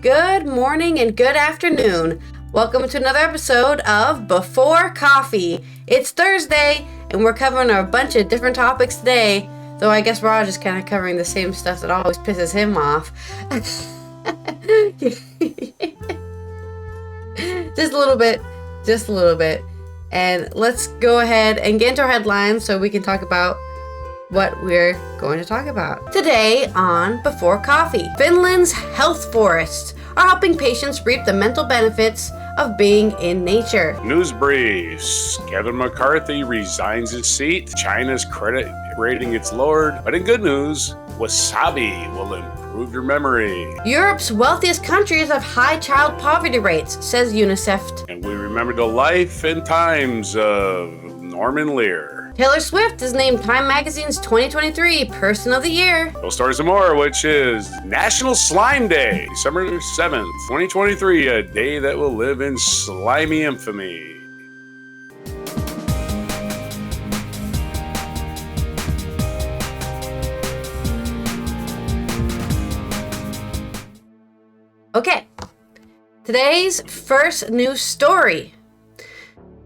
Good morning and good afternoon. Welcome to another episode of Before Coffee. It's Thursday and we're covering a bunch of different topics today, though I guess Rog is kind of covering the same stuff that always pisses him off. Just a little bit. And let's go ahead and get into our headlines so we can talk about what we're going to talk about. Today on Before Coffee, Finland's health forests are helping patients reap the mental benefits of being in nature. News briefs. Kevin McCarthy resigns his seat. China's credit rating gets lowered. But in good news, Wasabi will improve your memory. Europe's wealthiest countries have high child poverty rates, says UNICEF. And we remember the life and times of Norman Lear. Taylor Swift is named Time Magazine's 2023 Person of the Year. Those stories and more, which is National Slime Day, December 7th, 2023, a day that will live in slimy infamy. Okay, today's first news story.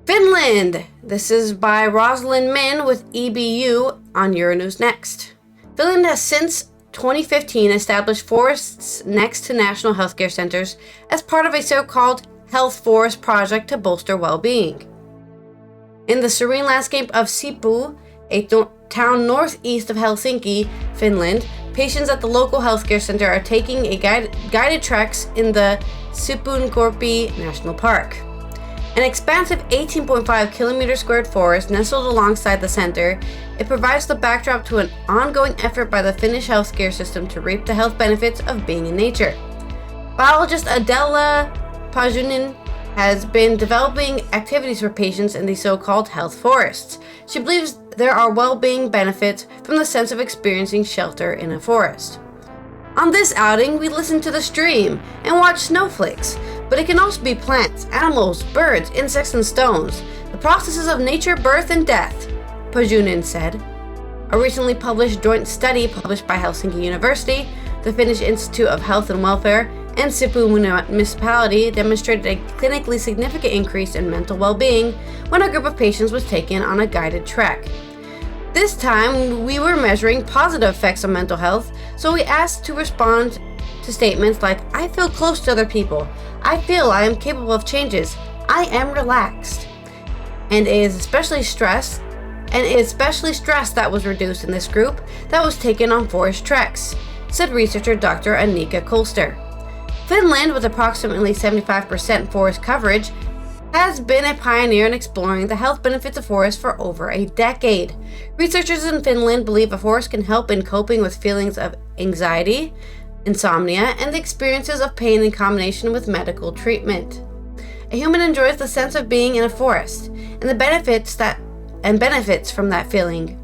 Finland. This is by Rosalind Min with EBU on Euronews Next. Finland has since 2015 established forests next to national healthcare centers as part of a so-called health forest project to bolster well-being. In the serene landscape of Sipoo, a town northeast of Helsinki, Finland, patients at the local healthcare center are taking a guided treks in the Sipoonkorpi National Park. An expansive 18.5 kilometer squared forest nestled alongside the center, it provides the backdrop to an ongoing effort by the Finnish healthcare system to reap the health benefits of being in nature. Biologist Adela Pajunen has been developing activities for patients in the so-called health forests. She believes there are well-being benefits from the sense of experiencing shelter in a forest. On this outing, we listen to the stream and watch snowflakes, but it can also be plants, animals, birds, insects, and stones. The processes of nature, birth, and death, Pajunen said. A recently published joint study published by Helsinki University, the Finnish Institute of Health and Welfare, and Sipoo municipality demonstrated a clinically significant increase in mental well-being when a group of patients was taken on a guided trek. This time, we were measuring positive effects on mental health, so we asked to respond to statements like, I feel close to other people, I feel I am capable of changes, I am relaxed, and it is especially stress that was reduced in this group that was taken on forest treks, said researcher Dr. Annika Kolster. Finland, with approximately 75% forest coverage, has been a pioneer in exploring the health benefits of forests for over a decade. Researchers in Finland believe a forest can help in coping with feelings of anxiety, insomnia, and the experiences of pain in combination with medical treatment. A human enjoys the sense of being in a forest and the benefits from that feeling.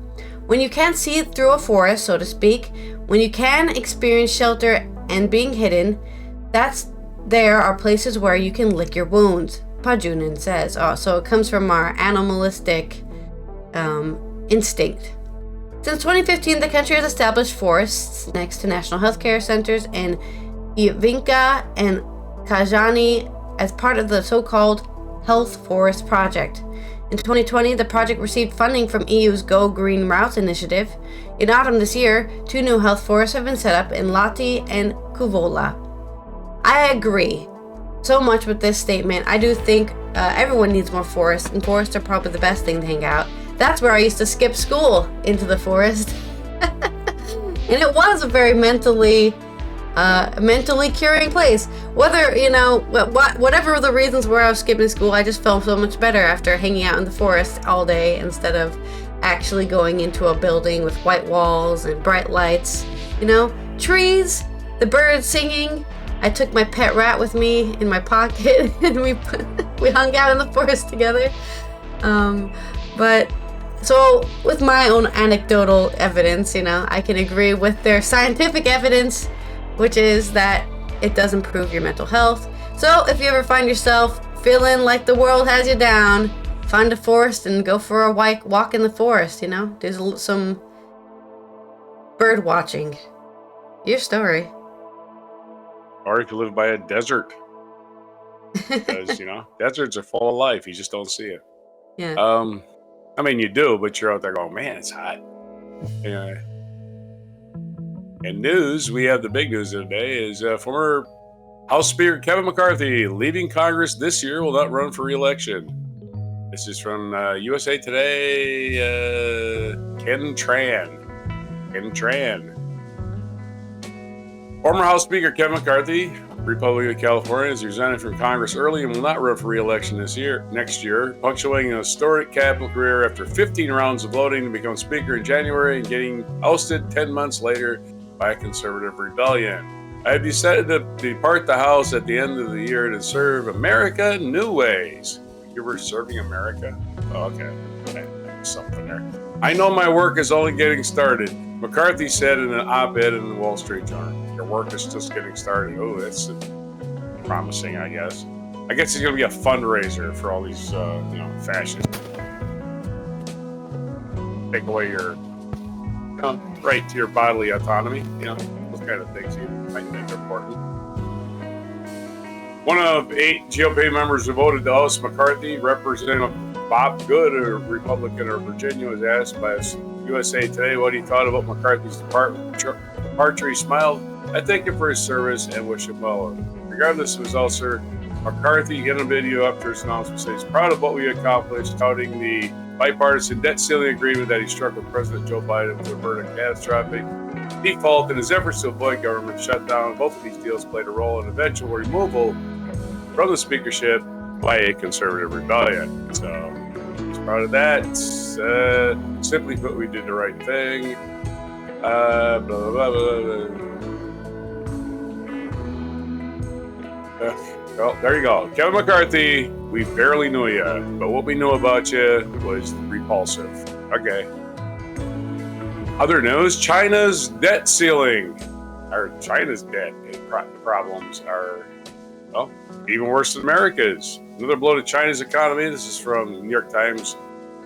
When you can't see through a forest, so to speak, when you can experience shelter and being hidden, there are places where you can lick your wounds, Pajunen says. So it comes from our animalistic instinct. Since 2015, the country has established forests next to national healthcare centers in Ivinka and Kajani as part of the so-called Health Forest Project. In 2020, the project received funding from EU's Go Green Routes initiative. In autumn this year, 2 new health forests have been set up in Lahti and Kouvola. I agree so much with this statement. I do think everyone needs more forests, and forests are probably the best thing to hang out. That's where I used to skip school, into the forest. And it was a very mentally curing place. Whether, whatever the reasons were I was skipping school, I just felt so much better after hanging out in the forest all day instead of actually going into a building with white walls and bright lights. Trees, the birds singing. I took my pet rat with me in my pocket and we hung out in the forest together. So with my own anecdotal evidence, I can agree with their scientific evidence, which is that it does improve your mental health. So if you ever find yourself feeling like the world has you down, find a forest and go for a walk in the forest, do some bird watching. Your story. Or you could live by a desert. Because, deserts are full of life. You just don't see it. Yeah. I mean, you do, but you're out there going, man, it's hot. Anyway. In news, we have the big news of the day is former House Speaker Kevin McCarthy leaving Congress this year will not run for re-election. This is from USA Today. Ken Tran. Former House Speaker Kevin McCarthy, Republican of California, is resigning from Congress early and will not run for re-election next year, punctuating an historic cabinet career after 15 rounds of voting to become Speaker in January and getting ousted 10 months later by a conservative rebellion. I have decided to depart the House at the end of the year to serve America new ways. You were serving America? Oh, okay. Something there. I know my work is only getting started, McCarthy said in an op-ed in the Wall Street Journal. Your work is just getting started. Oh, that's promising, I guess. I guess he's going to be a fundraiser for all these, fascists. Take away your right to your bodily autonomy. Those kind of things you might think are important. One of 8 GOP members who voted to oust McCarthy, Representative Bob Good, a Republican of Virginia, was asked by USA Today what he thought about McCarthy's departure. He smiled, "I thank him for his service and wish him well." Regardless of his ulcer, McCarthy, in a video after his announcement, says he's proud of what we accomplished, touting the bipartisan debt ceiling agreement that he struck with President Joe Biden to avert a catastrophic default in his efforts to avoid government shutdown. Both of these deals played a role in eventual removal from the speakership by a conservative rebellion. So he's proud of that. Simply put, we did the right thing. Blah, blah, blah, blah, blah. Well, there you go. Kevin McCarthy, we barely knew you, but what we knew about you was repulsive. Okay. Other news, China's debt ceiling. China's debt problems are, even worse than America's. Another blow to China's economy. This is from the New York Times'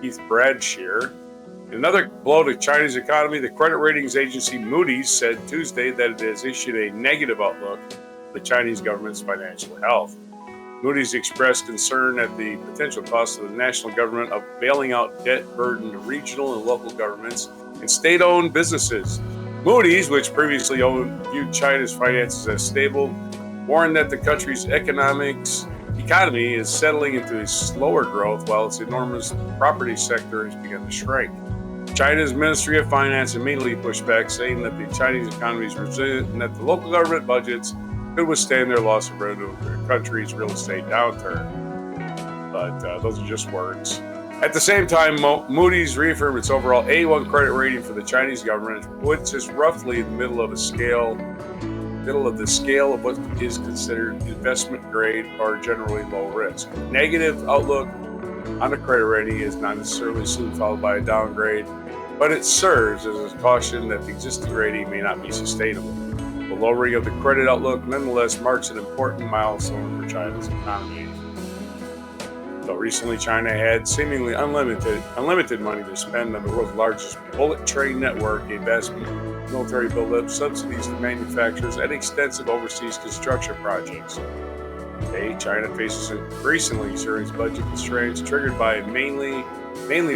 Keith Bradshear. Another blow to China's economy. The credit ratings agency Moody's said Tuesday that it has issued a negative outlook for the Chinese government's financial health. Moody's expressed concern at the potential cost of the national government of bailing out debt-burdened regional and local governments and state-owned businesses. Moody's, which previously viewed China's finances as stable, warned that the country's economy is settling into a slower growth while its enormous property sector has begun to shrink. China's Ministry of Finance immediately pushed back, saying that the Chinese economy is resilient and that the local government budgets could withstand their loss of revenue in the country's real estate downturn. But those are just words. At the same time, Moody's reaffirmed its overall A1 credit rating for the Chinese government, which is roughly in the middle of the scale of what is considered investment grade or generally low risk. Negative outlook on a credit rating is not necessarily soon followed by a downgrade, but it serves as a caution that the existing rating may not be sustainable. The lowering of the credit outlook nonetheless marks an important milestone for China's economy. Though recently China had seemingly unlimited money to spend on the world's largest bullet train network, a vast military buildup, subsidies to manufacturers, and extensive overseas construction projects. Today, China faces increasingly serious budget constraints triggered by mainly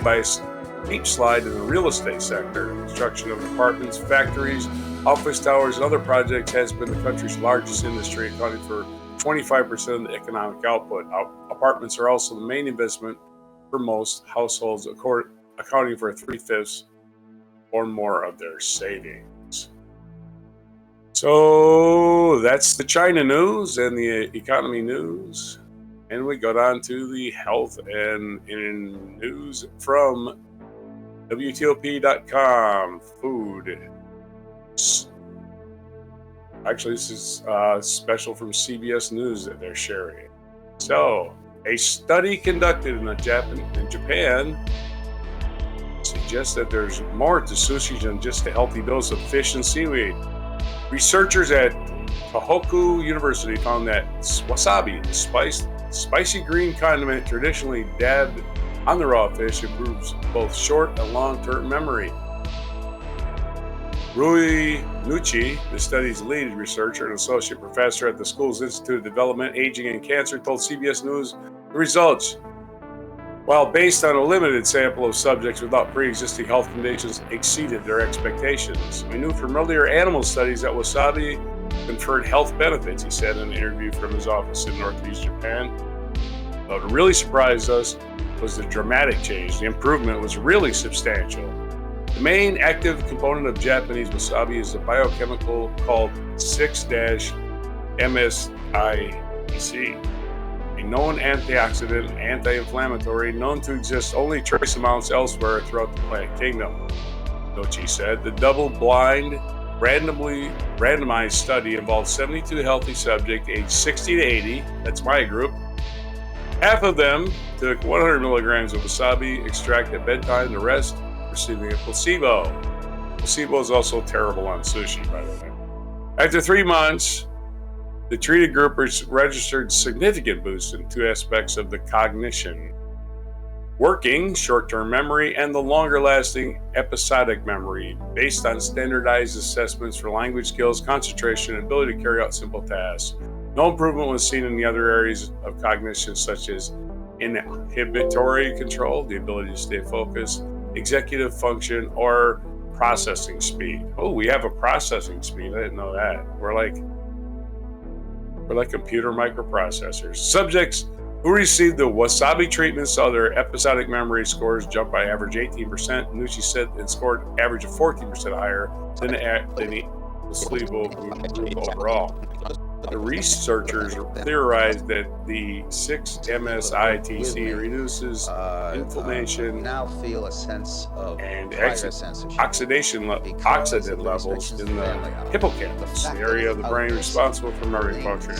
by a steep slide in the real estate sector. Construction of apartments, factories, office towers, and other projects has been the country's largest industry, accounting for 25% of the economic output. Apartments are also the main investment for most households, accounting for 3/5 or more of their savings. So that's the China news and the economy news. And we go on to the health and news from WTOP.com. Food. Actually, this is special from CBS News that they're sharing. So, a study conducted in Japan suggests that there's more to sushi than just a healthy dose of fish and seaweed. Researchers at Tohoku University found that wasabi, the spicy green condiment traditionally dabbed on the raw fish, improves both short and long-term memory. Rui Nucci, the study's lead researcher and associate professor at the school's Institute of Development, Aging, and Cancer, told CBS News the results, while based on a limited sample of subjects without pre-existing health conditions, exceeded their expectations. We knew from earlier animal studies that wasabi conferred health benefits, he said in an interview from his office in Northeast Japan. What really surprised us was the dramatic change. The improvement was really substantial. The main active component of Japanese wasabi is a biochemical called 6-MSIEC, a known antioxidant and anti-inflammatory known to exist only trace amounts elsewhere throughout the plant kingdom. Nochi said the double-blind, randomized study involved 72 healthy subjects aged 60 to 80, that's my group. Half of them took 100 milligrams of wasabi extract at bedtime, the rest receiving a placebo. Placebo is also terrible on sushi, by the way. After 3 months, the treated group registered significant boosts in 2 aspects of the cognition: working, short-term memory, and the longer-lasting episodic memory, based on standardized assessments for language skills, concentration, and ability to carry out simple tasks. No improvement was seen in the other areas of cognition, such as inhibitory control, the ability to stay focused, executive function, or processing speed. Oh, we have a processing speed. I didn't know that. We're like computer microprocessors. Subjects who received the wasabi treatment saw their episodic memory scores jump by average 18%. Nucci said it scored average of 14% higher than the placebo group overall. The researchers theorized that the 6-MSIEC reduces inflammation now feel a sense of and oxidant levels in the hippocampus, the area of the brain responsible for memory function,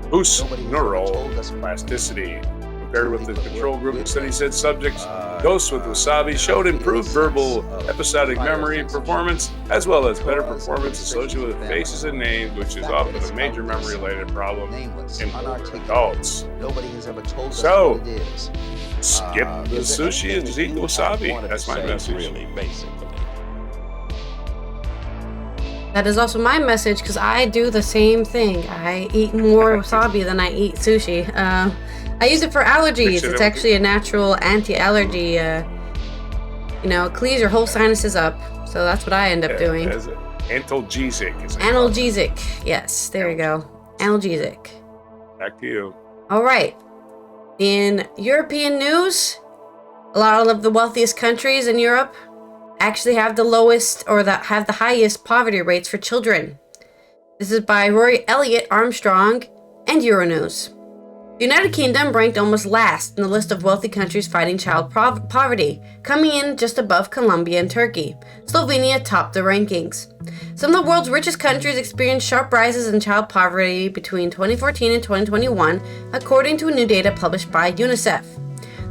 boosts neural plasticity. Compared with the control group, the study said subjects dosed with wasabi showed improved verbal episodic memory performance, as well as better performance associated with faces and names, which is often a major memory-related problem in older adults. So, skip the sushi and just eat the wasabi. That's my message. That is also my message, because I do the same thing. I eat more wasabi than I eat sushi. I use it for allergies. It's actually a natural anti-allergy. It clears your whole sinuses up. So that's what I end up doing. Analgesic. Analgesic. Yes, there you go. Analgesic. Back to you. All right. In European news, a lot of the wealthiest countries in Europe actually have the lowest or have the highest poverty rates for children. This is by Rory Elliott Armstrong and Euronews. The United Kingdom ranked almost last in the list of wealthy countries fighting child poverty, coming in just above Colombia and Turkey. Slovenia topped the rankings. Some of the world's richest countries experienced sharp rises in child poverty between 2014 and 2021, according to new data published by UNICEF.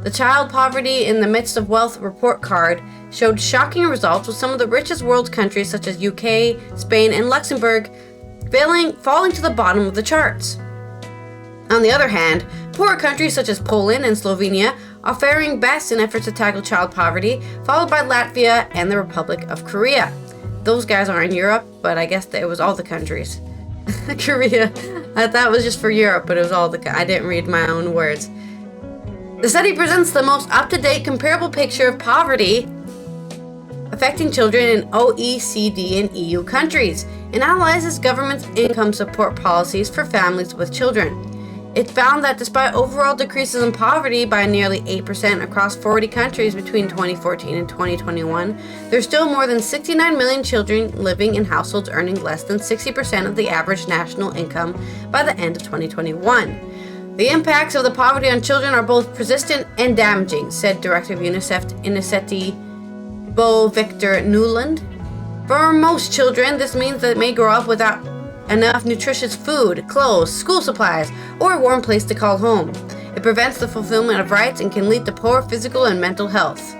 The Child Poverty in the Midst of Wealth report card showed shocking results, with some of the richest world countries such as UK, Spain, and Luxembourg falling to the bottom of the charts. On the other hand, poorer countries such as Poland and Slovenia are faring best in efforts to tackle child poverty, followed by Latvia and the Republic of Korea. Those guys are in Europe, but I guess it was all the countries. Korea, I thought it was just for Europe, but it was all I didn't read my own words. The study presents the most up-to-date comparable picture of poverty affecting children in OECD and EU countries, and analyzes government's income support policies for families with children. It found that despite overall decreases in poverty by nearly 8% across 40 countries between 2014 and 2021, there's still more than 69 million children living in households earning less than 60% of the average national income by the end of 2021. The impacts of the poverty on children are both persistent and damaging, said Director of UNICEF Bo Victor Newland. For most children, this means that they may grow up without enough nutritious food, clothes, school supplies, or a warm place to call home. It prevents the fulfillment of rights and can lead to poor physical and mental health.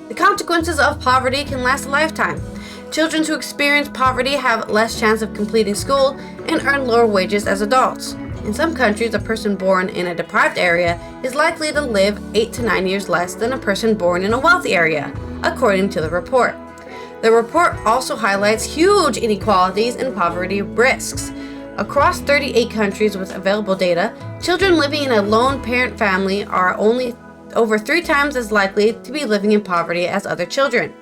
The consequences of poverty can last a lifetime. Children who experience poverty have less chance of completing school and earn lower wages as adults. In some countries, a person born in a deprived area is likely to live 8 to 9 years less than a person born in a wealthy area, according to the report. The report also highlights huge inequalities and poverty risks. Across 38 countries with available data, children living in a lone parent family are only over 3 times as likely to be living in poverty as other children.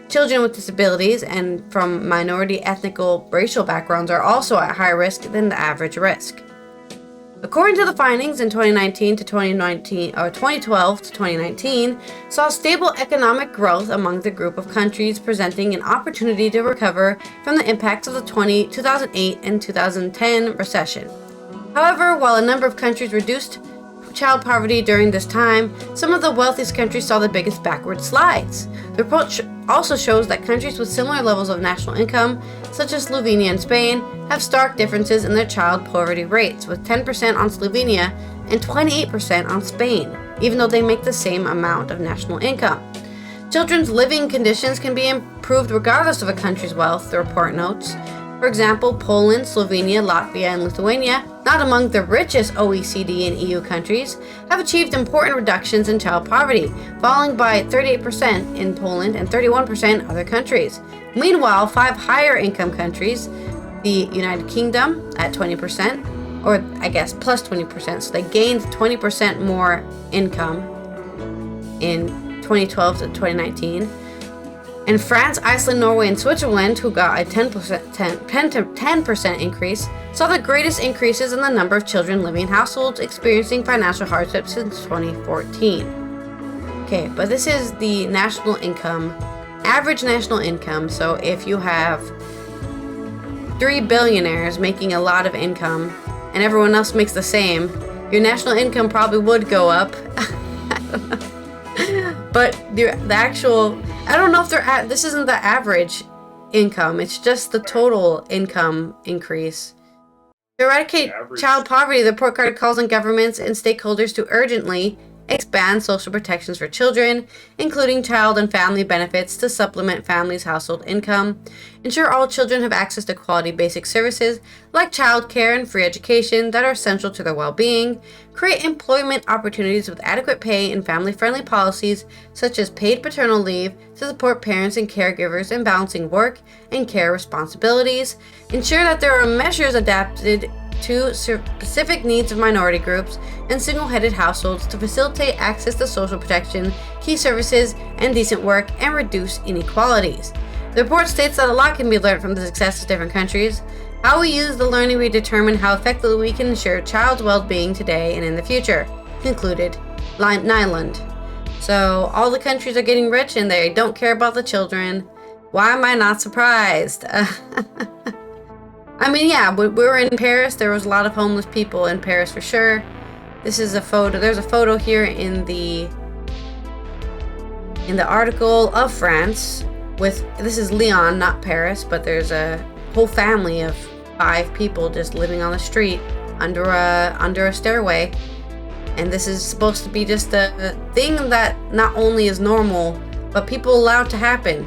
Children with disabilities and from minority ethnic racial backgrounds are also at higher risk than the average risk. According to the findings in 2012 to 2019, saw stable economic growth among the group of countries presenting an opportunity to recover from the impacts of the 2008 and 2010 recession. However, while a number of countries reduced child poverty during this time, some of the wealthiest countries saw the biggest backward slides. The report also shows that countries with similar levels of national income, such as Slovenia and Spain, have stark differences in their child poverty rates, with 10% on Slovenia and 28% on Spain, even though they make the same amount of national income. Children's living conditions can be improved regardless of a country's wealth, the report notes. For example, Poland, Slovenia, Latvia, and Lithuania, not among the richest OECD and EU countries, have achieved important reductions in child poverty, falling by 38% in Poland and 31% in other countries. Meanwhile, 5 higher income countries, the United Kingdom at 20%, or I guess plus 20%, so they gained 20% more income in 2012 to 2019. And France, Iceland, Norway, and Switzerland, who got a 10% increase, saw the greatest increases in the number of children living in households experiencing financial hardship since 2014. Okay, but this is the national income, average national income. So if you have 3 billionaires making a lot of income and everyone else makes the same, your national income probably would go up. I don't know. But the actual, I don't know if this isn't the average income, it's just the total income increase. To eradicate child poverty, the report card calls on governments and stakeholders to urgently expand social protections for children, including child and family benefits to supplement families' household income, ensure all children have access to quality basic services like child care and free education that are essential to their well-being, create employment opportunities with adequate pay and family-friendly policies such as paid paternal leave to support parents and caregivers in balancing work and care responsibilities, ensure that there are measures adapted to specific needs of minority groups and single-headed households to facilitate access to social protection, key services, and decent work, and reduce inequalities. The report states that a lot can be learned from the success of different countries. How we use the learning we determine how effectively we can ensure child's well-being today and in the future, concluded Nyland. So all the countries are getting rich and they don't care about the children. Why am I not surprised? I mean, yeah, we were in Paris. There was a lot of homeless people in Paris for sure. This is a photo. There's a photo here in the article of France with, this is Lyon, not Paris, but there's a whole family of 5 people just living on the street under a stairway. And this is supposed to be just a thing that not only is normal, but people allow to happen,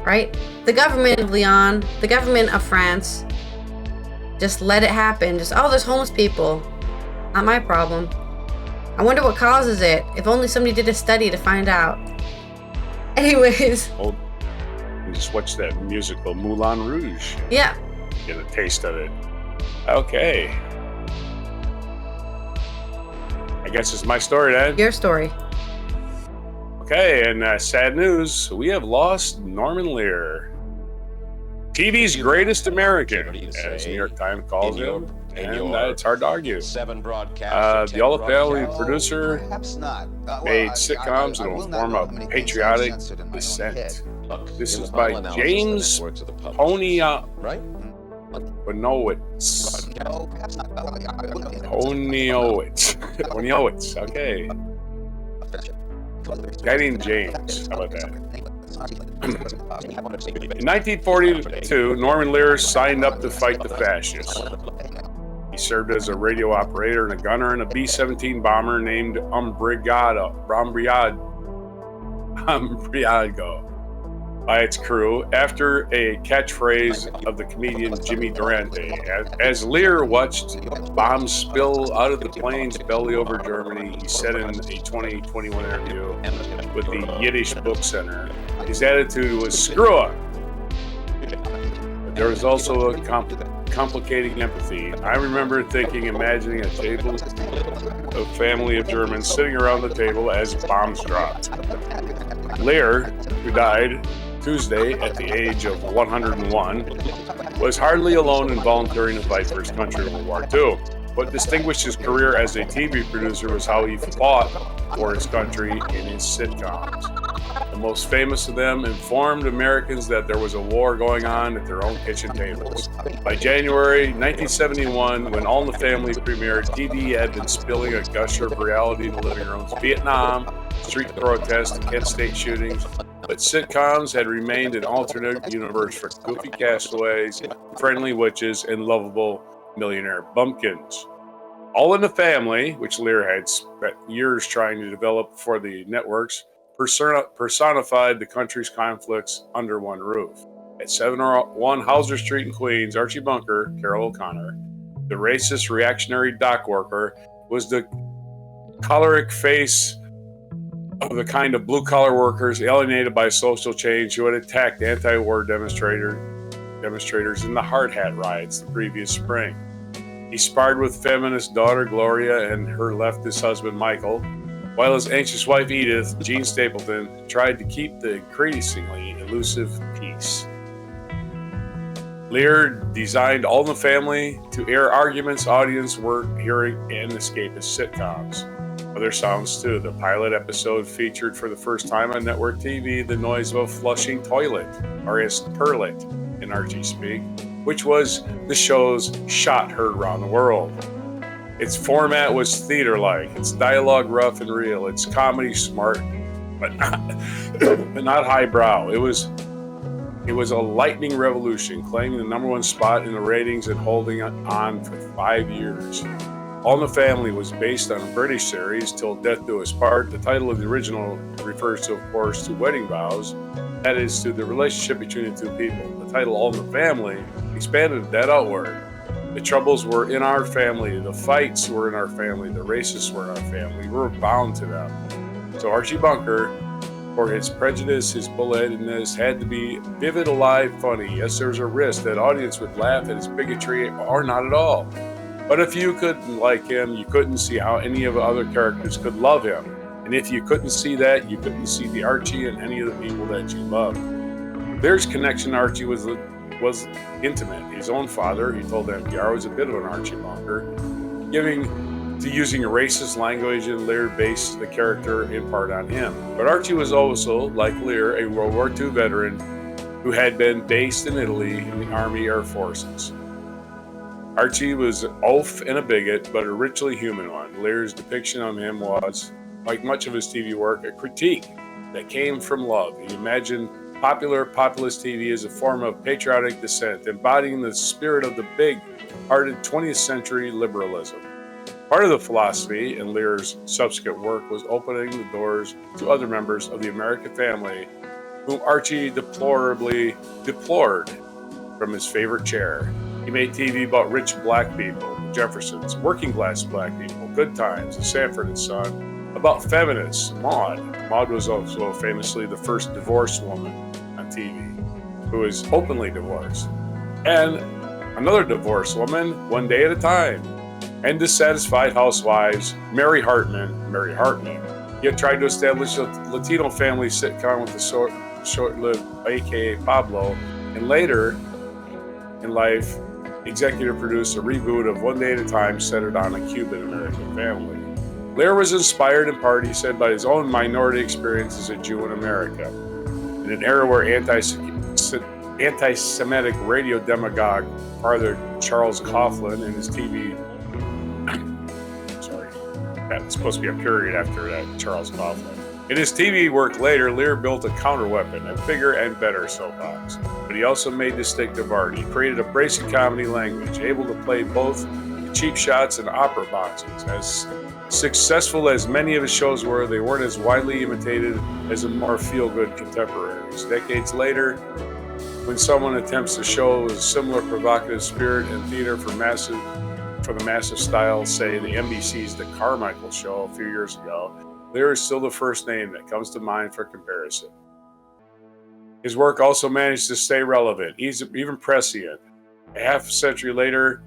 right? The government of Lyon, the government of France, just let it happen. Just, oh, there's homeless people. Not my problem. I wonder what causes it. If only somebody did a study to find out. Anyways. Oh, you just watched that musical Moulin Rouge. Yeah. Get a taste of it. Okay. I guess it's my story then. Your story. Okay, and sad news. We have lost Norman Lear. TV's greatest American, as New York Times calls him, and it's hard to argue. The Olive Valley producer made sitcoms that will form a patriotic descent. This is by James Poniowicz. Okay. Guy named James. How about that? In 1942, Norman Lear signed up to fight the fascists. He served as a radio operator and a gunner in a B-17 bomber named Umbriago by its crew after a catchphrase of the comedian Jimmy Durante. As Lear watched bombs spill out of the plane's belly over Germany, he said in a 2021 interview with the Yiddish Book Center, his attitude was, "Screw it. there was also a complicating empathy. I remember imagining a table, a family of Germans sitting around the table as bombs dropped. Lear, who died Tuesday at the age of 101, was hardly alone in volunteering to fight for his country in World War II. What distinguished his career as a TV producer was how he fought for his country in his sitcoms. The most famous of them informed Americans that there was a war going on at their own kitchen tables. By January 1971, when All in the Family premiered, TV had been spilling a gusher of reality in the living rooms. Vietnam, street protests, and Kent State shootings. But sitcoms had remained an alternate universe for goofy castaways, friendly witches, and lovable millionaire bumpkins. All in the Family, which Lear had spent years trying to develop for the networks, personified the country's conflicts under one roof. At 701 Hauser Street in Queens, Archie Bunker, Carol O'Connor, the racist reactionary dock worker, was the choleric face of the kind of blue-collar workers alienated by social change who had attacked anti-war demonstrators in the Hard Hat riots the previous spring. He sparred with feminist daughter Gloria and her leftist husband Michael, while his anxious wife Edith, Jean Stapleton, tried to keep the increasingly elusive peace. Lear designed All in the Family to air arguments audience were hearing and escapist sitcoms. Other sounds too. The pilot episode featured for the first time on network TV the noise of a flushing toilet, or as turlet in Archie speak, which was the show's shot heard around the world. Its format was theater-like, its dialogue rough and real, its comedy smart, but not highbrow. It was a lightning revolution, claiming the #1 spot in the ratings and holding on for 5 years. All in the Family was based on a British series, Till Death Do Us Part. The title of the original refers to, of course, to wedding vows, that is, to the relationship between the two people. The title All in the Family expanded that outward. The troubles were in our family, the fights were in our family, the racists were in our family. We were bound to them. So Archie Bunker, for his prejudice, his bullheadedness, had to be vivid, alive, funny. Yes, there was a risk that audience would laugh at his bigotry or not at all. But if you couldn't like him, you couldn't see how any of the other characters could love him. And if you couldn't see that, you couldn't see the Archie and any of the people that you loved. Lear's connection to Archie was intimate. His own father, he told NPR, was a bit of an Archie Bunker, using a racist language, and Lear based the character in part on him. But Archie was also, like Lear, a World War II veteran who had been based in Italy in the Army Air Forces. Archie was an oaf and a bigot, but a richly human one. Lear's depiction of him was, like much of his TV work, a critique that came from love. He imagined populist TV as a form of patriotic dissent, embodying the spirit of the big-hearted 20th century liberalism. Part of the philosophy in Lear's subsequent work was opening the doors to other members of the American family whom Archie deplored from his favorite chair. He made TV about rich black people, the Jeffersons, working-class black people, Good Times, the Sanford and Son, about feminists, Maude. Maude was also famously the first divorced woman on TV, who was openly divorced. And another divorced woman, One Day at a Time. And dissatisfied housewives, Mary Hartman. He had tried to establish a Latino family sitcom with the short-lived A.K.A. Pablo, and later in life, executive produced a reboot of One Day at a Time centered on a Cuban-American family. Lear was inspired in part, he said, by his own minority experience as a Jew in America. In an era where anti-Semitic radio demagogue Father Charles Coughlin in his TV... That's supposed to be a period after that, Charles Coughlin. In his TV work later, Lear built a counterweapon, a bigger and better soapbox. But he also made distinctive art. He created a bracing comedy language, able to play both cheap shots and opera boxes. As successful as many of his shows were, they weren't as widely imitated as the more feel-good contemporaries. Decades later, when someone attempts to show a similar provocative spirit in theater for the massive style, say the NBC's The Carmichael Show a few years ago, Lear is still the first name that comes to mind for comparison. His work also managed to stay relevant, even prescient. A half a century later,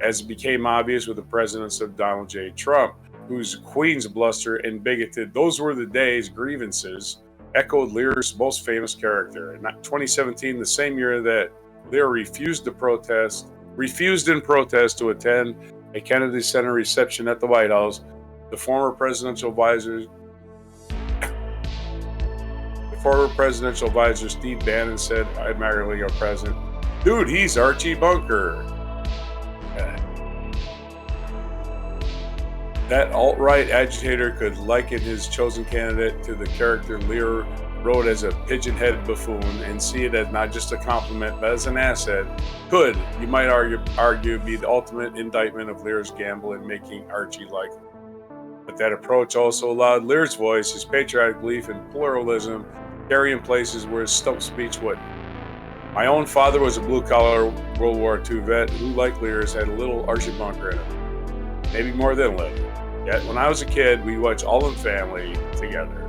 as it became obvious with the presidents of Donald J. Trump, whose Queen's bluster and bigoted "those were the days" grievances echoed Lear's most famous character. In 2017, the same year that Lear refused in protest to attend a Kennedy Center reception at the White House, the former presidential advisor Steve Bannon said, admiringly, our president, "Dude, he's Archie Bunker." That alt-right agitator could liken his chosen candidate to the character Lear wrote as a pigeon-headed buffoon and see it as not just a compliment, but as an asset, could, you might argue, be the ultimate indictment of Lear's gamble in making Archie likable. But that approach also allowed Lear's voice, his patriotic belief in pluralism, carry in places where his stump speech wouldn't. My own father was a blue-collar World War II vet who, like Lear's, had a little Archie Bunker in him. Maybe more than a little. Yet, when I was a kid, we watched All in Family together.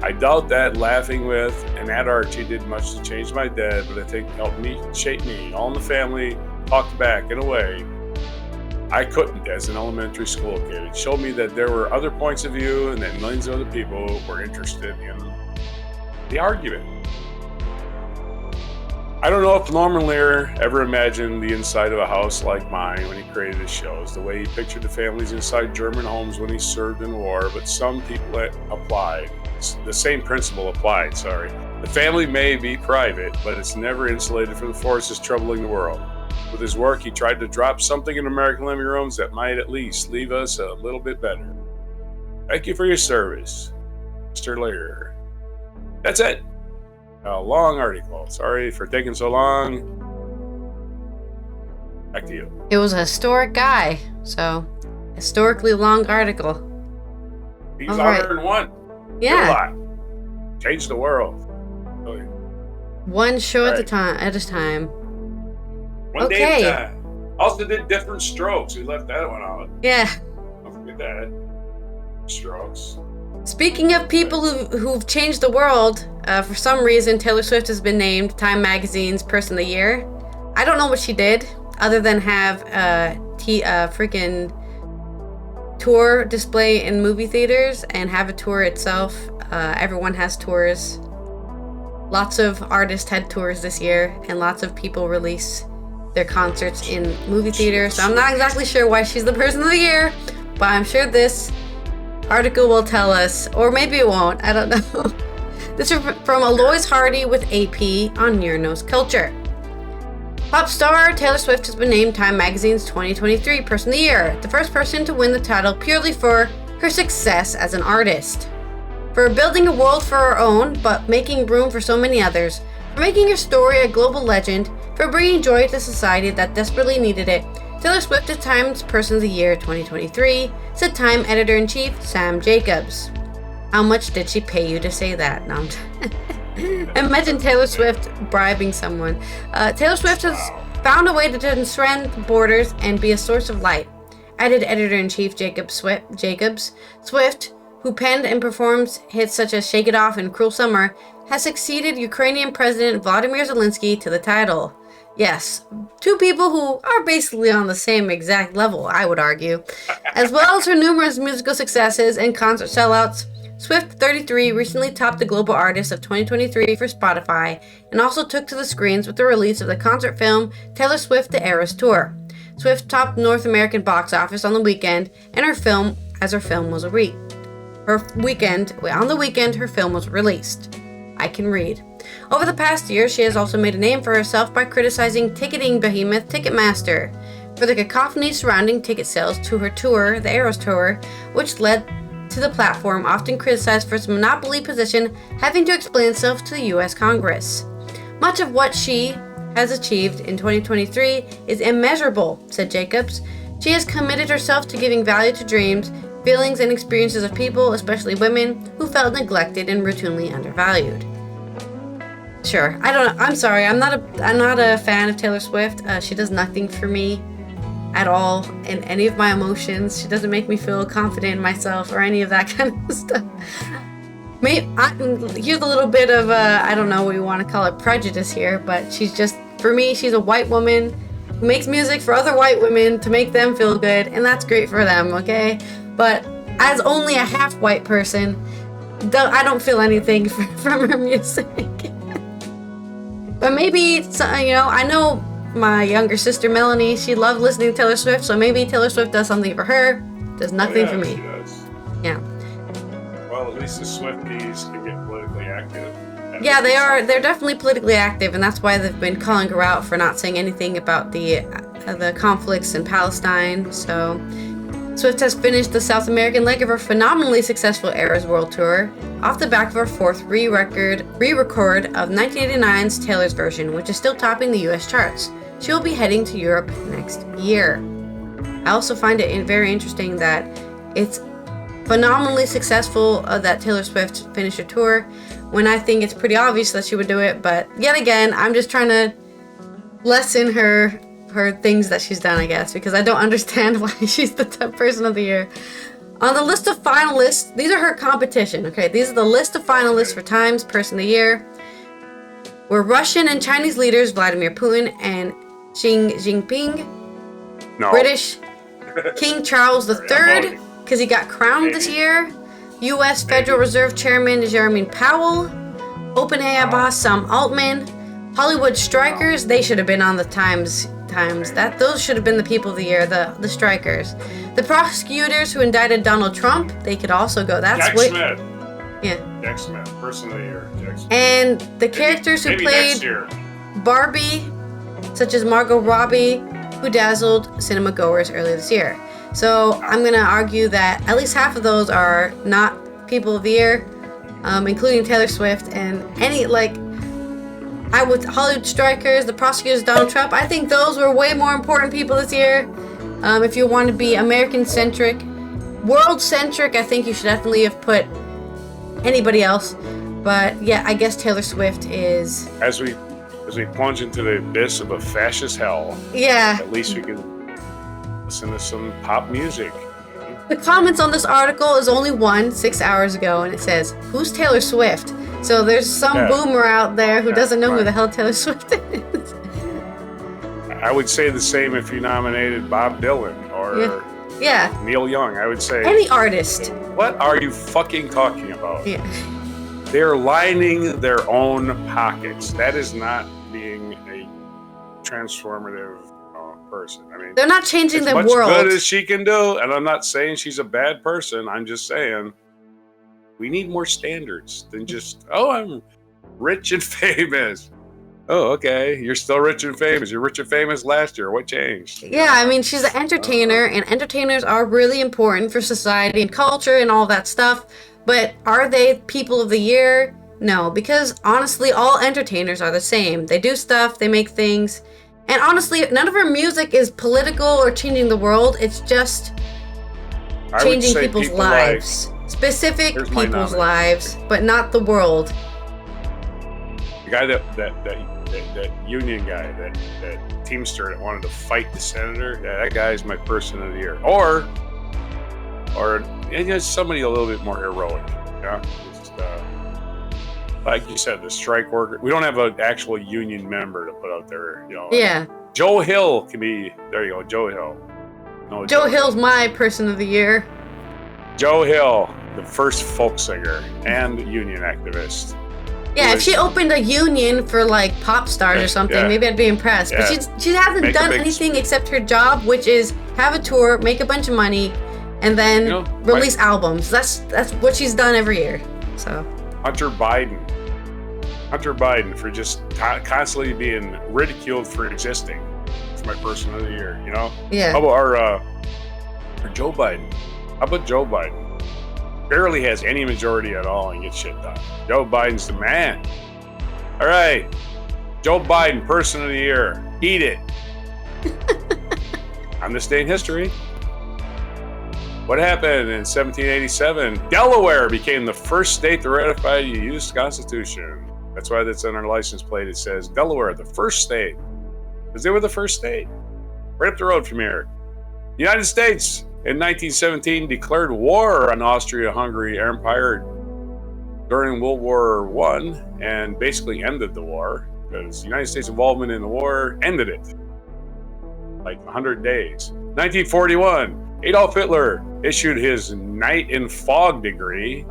I doubt that laughing with and at Archie did much to change my dad, but I think it helped me shape me. All in the Family talked back in a way I couldn't as an elementary school kid. It showed me that there were other points of view and that millions of other people were interested in the argument. I don't know if Norman Lear ever imagined the inside of a house like mine when he created his shows, the way he pictured the families inside German homes when he served in war, but some people applied. The same principle applied, The family may be private, but it's never insulated from the forces troubling the world. With his work, he tried to drop something in American living rooms that might at least leave us a little bit better. Thank you for your service, Mr. Lear. That's it. A long article. Sorry for taking so long. Back to you. It was a historic guy, so historically long article. He's 101. Yeah. Did a lot. Changed the world. Really. One show at a time. One day at a time. Also did Different Strokes. We left that one out. Yeah. Don't forget that. Strokes. Speaking of people who've changed the world, for some reason, Taylor Swift has been named Time Magazine's Person of the Year. I don't know what she did, other than have a freaking tour display in movie theaters and have a tour itself. Everyone has tours. Lots of artists had tours this year, and lots of people release their concerts in movie theaters. So I'm not exactly sure why she's the Person of the Year, but I'm sure this article will tell us, or maybe it won't, I don't know. This is from Alois Hardy with AP on Near Nose Culture. Pop star Taylor Swift has been named Time Magazine's 2023 Person of the Year, the first person to win the title purely for her success as an artist. For building a world for her own, but making room for so many others. For making her story a global legend. For bringing joy to society that desperately needed it. Taylor Swift is Time's Person of the Year 2023, said Time Editor-in-Chief Sam Jacobs. How much did she pay you to say that? No, imagine Taylor Swift bribing someone. Taylor Swift has found a way to transcend borders and be a source of light, added Editor-in-Chief Jacobs. Swift, who penned and performs hits such as Shake It Off and Cruel Summer, has succeeded Ukrainian President Volodymyr Zelensky to the title. Yes, two people who are basically on the same exact level, I would argue. As well as her numerous musical successes and concert sellouts, Swift 33 recently topped the Global Artist of 2023 for Spotify and also took to the screens with the release of the concert film Taylor Swift: The Eras Tour. Swift topped the North American box office on the weekend, and her film was released. I can read. Over the past year, she has also made a name for herself by criticizing ticketing behemoth Ticketmaster for the cacophony surrounding ticket sales to her tour, the Eras Tour, which led to the platform often criticized for its monopoly position having to explain itself to the U.S. Congress. Much of what she has achieved in 2023 is immeasurable, said Jacobs. She has committed herself to giving value to dreams, feelings, and experiences of people, especially women, who felt neglected and routinely undervalued. Sure, I don't know. I'm sorry. I'm not a fan of Taylor Swift. She does nothing for me at all in any of my emotions. She doesn't make me feel confident in myself or any of that kind of stuff. Here's a little bit of I don't know what you want to call it, prejudice here, but for me, she's a white woman who makes music for other white women to make them feel good, and that's great for them, okay? But as only a half white person, I don't feel anything from her music. But maybe, I know my younger sister Melanie, she loved listening to Taylor Swift, so maybe Taylor Swift does something for her, does nothing for me. She does. Yeah. Well, at least the Swifties can get politically active. Yeah, they are. They're definitely politically active, and that's why they've been calling her out for not saying anything about the conflicts in Palestine. So, Swift has finished the South American leg of her phenomenally successful Eras World Tour off the back of her fourth re-record of 1989's Taylor's Version, which is still topping the U.S. charts. She will be heading to Europe next year. I also find it very interesting that it's phenomenally successful that Taylor Swift finished her tour, when I think it's pretty obvious that she would do it. But yet again, I'm just trying to lessen her things that she's done, I guess, because I don't understand why she's the top person of the year. On the list of finalists, these are her competition, okay? These are the list of finalists for Times Person of the Year. Were Russian and Chinese leaders Vladimir Putin and Xi Jinping. No. British King Charles III, because he got crowned this year. U.S. Federal Reserve Chairman Jerome Powell. OpenAI boss Sam Altman. Hollywood strikers, they should have been on the Times. Those should have been the people of the year, the strikers. The prosecutors who indicted Donald Trump, they could also go. That's Jack Smith. Yeah. Jack Smith, Person of the Year. Jack Smith. And the characters who played Barbie, such as Margot Robbie, who dazzled cinema goers earlier this year. So I'm going to argue that at least half of those are not people of the year, including Taylor Swift and Hollywood strikers, the prosecutors, Donald Trump. I think those were way more important people this year. If you want to be American-centric, world-centric, I think you should definitely have put anybody else. But yeah, I guess Taylor Swift is... As we plunge into the abyss of a fascist hell, yeah, at least we can listen to some pop music. The comments on this article is only 6 hours ago, and it says, "Who's Taylor Swift?" So there's some boomer out there who doesn't know who the hell Taylor Swift is. I would say the same if you nominated Bob Dylan or Neil Young. I would say any artist. What are you fucking talking about? Yeah. They're lining their own pockets. That is not being a transformative person. I mean, they're not changing the world. As much good as she can do, and I'm not saying she's a bad person. I'm just saying we need more standards than just, I'm rich and famous. Oh, okay. You're still rich and famous. You're rich and famous last year. What changed? Yeah, I mean, she's an entertainer, and entertainers are really important for society and culture and all that stuff. But are they people of the year? No, because honestly, all entertainers are the same. They do stuff, they make things. And honestly, none of her music is political or changing the world. It's just changing people's lives. Specific people's lives, but not the world. The guy that union guy, that Teamster that wanted to fight the senator, that guy is my person of the year. Or somebody a little bit more heroic. Yeah, just, like you said, the strike worker. We don't have an actual union member to put out there. Yeah. Joe Hill can be. There you go, Joe Hill. No, Joe Hill's my person of the year. Joe Hill, the first folk singer and union activist. Yeah, if she opened a union for pop stars or something, maybe I'd be impressed. Yeah. But she hasn't done anything except her job, which is have a tour, make a bunch of money, and then release albums. That's what she's done every year. So Hunter Biden for just constantly being ridiculed for existing. It's my person of the year. Yeah. How about our Joe Biden? How about Joe Biden? Barely has any majority at all and gets shit done. Joe Biden's the man. All right, Joe Biden, person of the year. Eat it. On this day in history, what happened in 1787? Delaware became the first state to ratify the U.S. Constitution. That's why that's on our license plate. It says Delaware, the first state, because they were the first state, right up the road from here. The United States in 1917 declared war on Austria-Hungary Empire during World War I and basically ended the war, because the United States involvement in the war ended it. Like 100 days. 1941, Adolf Hitler issued his Knight in Fog degree,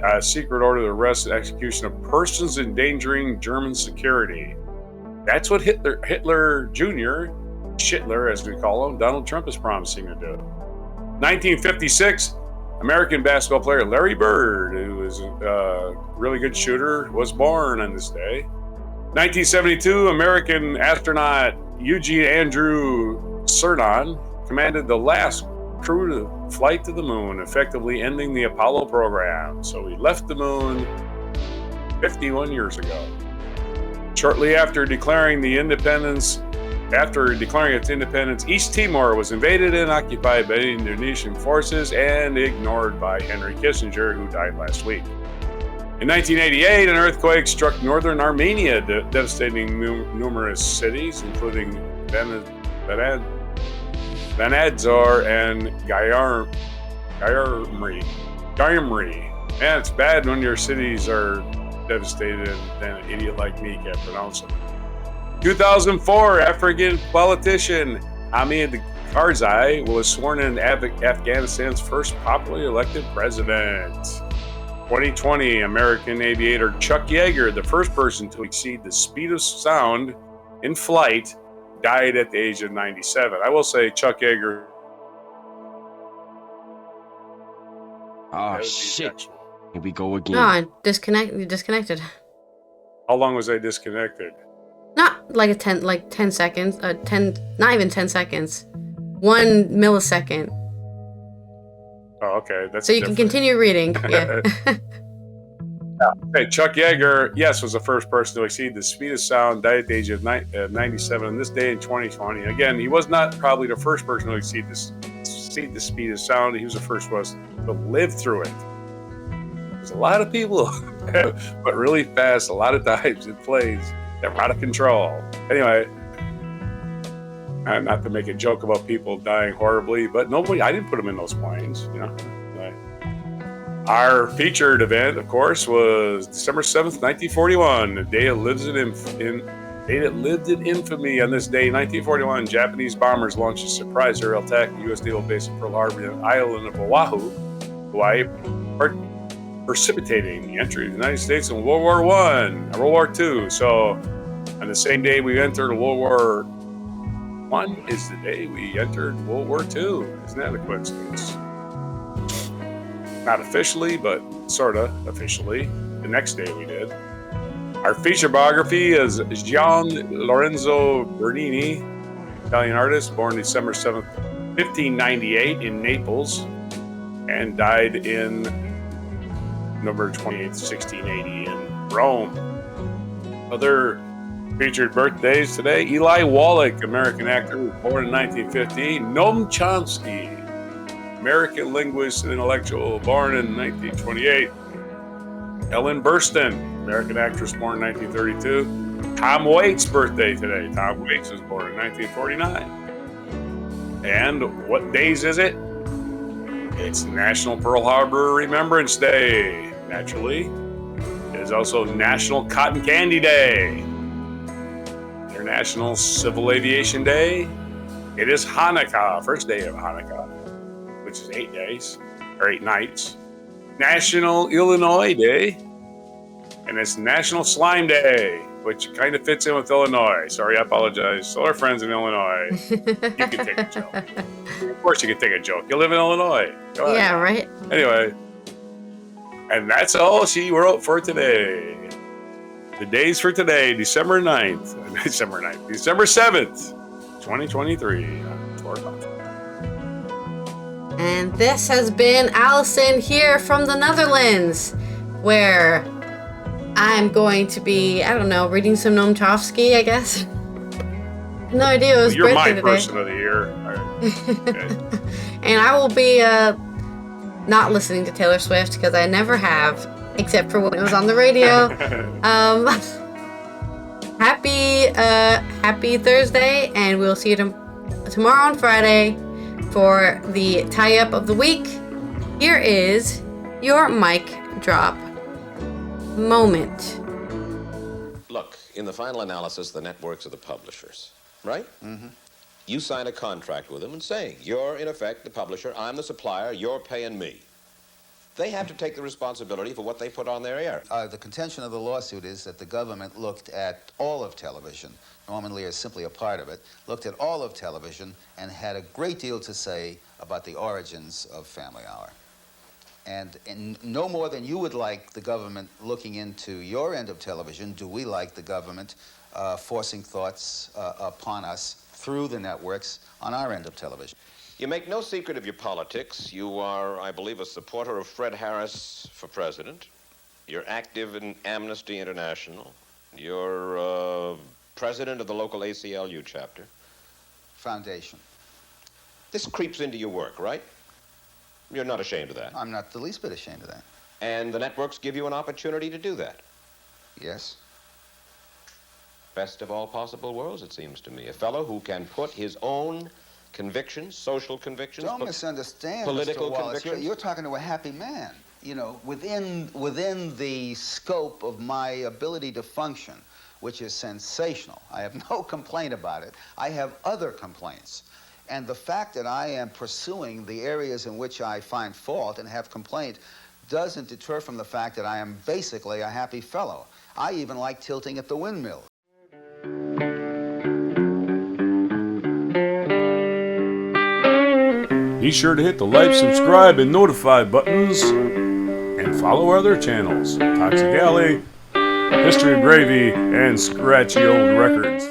a secret order to arrest and execution of persons endangering German security. That's what Hitler Jr., Schittler as we call him, Donald Trump is promising to do. 1956, American basketball player Larry Bird, who was a really good shooter, was born on this day. 1972, American astronaut Eugene Andrew Cernan commanded the last crew flight to the moon, effectively ending the Apollo program. So we left the moon 51 years ago. Shortly after declaring its independence, East Timor was invaded and occupied by Indonesian forces and ignored by Henry Kissinger, who died last week. In 1988, an earthquake struck northern Armenia, devastating numerous cities, including Banadzor and Gyumri. Man, it's bad when your cities are devastated and then an idiot like me can't pronounce them. 2004, African politician Hamid Karzai was sworn in Afghanistan's first popularly elected president. 2020, American aviator Chuck Yeager, the first person to exceed the speed of sound in flight, died at the age of 97. I will say Chuck Yeager. Oh, shit. Here we go again. No, disconnected. How long was I disconnected? Not like 10 seconds. Not even 10 seconds. 1 millisecond. Oh, okay. That's so you can continue reading. Yeah. Hey, Chuck Yeager, yes, was the first person to exceed the speed of sound, died at the age of 97 on this day in 2020. Again, he was not probably the first person to exceed the speed of sound. He was the first one to live through it. There's a lot of people, but really fast, a lot of times it plays. They're out of control. Anyway, not to make a joke about people dying horribly, but I didn't put them in those planes, you know. Anyway. Our featured event, of course, was December 7th, 1941, the day that lived in infamy. On this day, 1941, Japanese bombers launched a surprise aerial attack at the U.S. naval base at Pearl Harbor on the island of Hawaii, precipitating the entry of the United States in World War I and World War II. So, on the same day we entered World War I is the day we entered World War II. Isn't that a coincidence? Not officially, but sort of officially. The next day we did. Our feature biography is Gian Lorenzo Bernini, Italian artist, born December 7th, 1598 in Naples, and died in November 28th, 1680 in Rome. Other featured birthdays today: Eli Wallach, American actor, was born in 1950. Noam Chomsky, American linguist and intellectual, born in 1928. Ellen Burstyn, American actress, born in 1932. Tom Waits' birthday today. Tom Waits was born in 1949. And what days is it? It's National Pearl Harbor Remembrance Day, naturally. It is also National Cotton Candy Day. International Civil Aviation Day. It is Hanukkah, first day of Hanukkah, which is 8 days, or 8 nights. National Illinois Day. And it's National Slime Day, which kind of fits in with Illinois. Sorry, I apologize. So our friends in Illinois, you can take a joke. Of course you can take a joke. You live in Illinois. Go ahead. Yeah, right? Anyway, and that's all she wrote for today. The days for today, December 7th, 2023. And this has been Allison here from the Netherlands, where I'm going to be, reading some Noam Chomsky, I guess. No idea it was You're birthday my today. person of the year. Right. Okay. And I will be not listening to Taylor Swift, because I never have, except for when it was on the radio. Happy Thursday, and we'll see you tomorrow on Friday for the tie-up of the week. Here is your mic drop. moment. Look, in the final analysis, the networks are the publishers, right? Mm-hmm. You sign a contract with them and saying, you're in effect the publisher, I'm the supplier, you're paying me. They have to take the responsibility for what they put on their air. The contention of the lawsuit is that the government looked at all of television. Norman Lear is simply a part of it. Looked at all of television and had a great deal to say about the origins of Family Hour. And no more than you would like the government looking into your end of television, do we like the government forcing thoughts upon us through the networks on our end of television. You make no secret of your politics. You are, I believe, a supporter of Fred Harris for president. You're active in Amnesty International. You're president of the local ACLU chapter. Foundation. This creeps into your work, right? You're not ashamed of that. I'm not the least bit ashamed of that. And the networks give you an opportunity to do that. Yes. Best of all possible worlds, it seems to me. A fellow who can put his own convictions, social convictions, don't misunderstand, political Mr. Wallace. convictions. You're talking to a happy man. You know, within the scope of my ability to function, which is sensational. I have no complaint about it. I have other complaints. And the fact that I am pursuing the areas in which I find fault and have complaint doesn't deter from the fact that I am basically a happy fellow. I even like tilting at the windmill. Be sure to hit the like, subscribe, and notify buttons, and follow our other channels, Toxic Alley, History of Gravy, and Scratchy Old Records.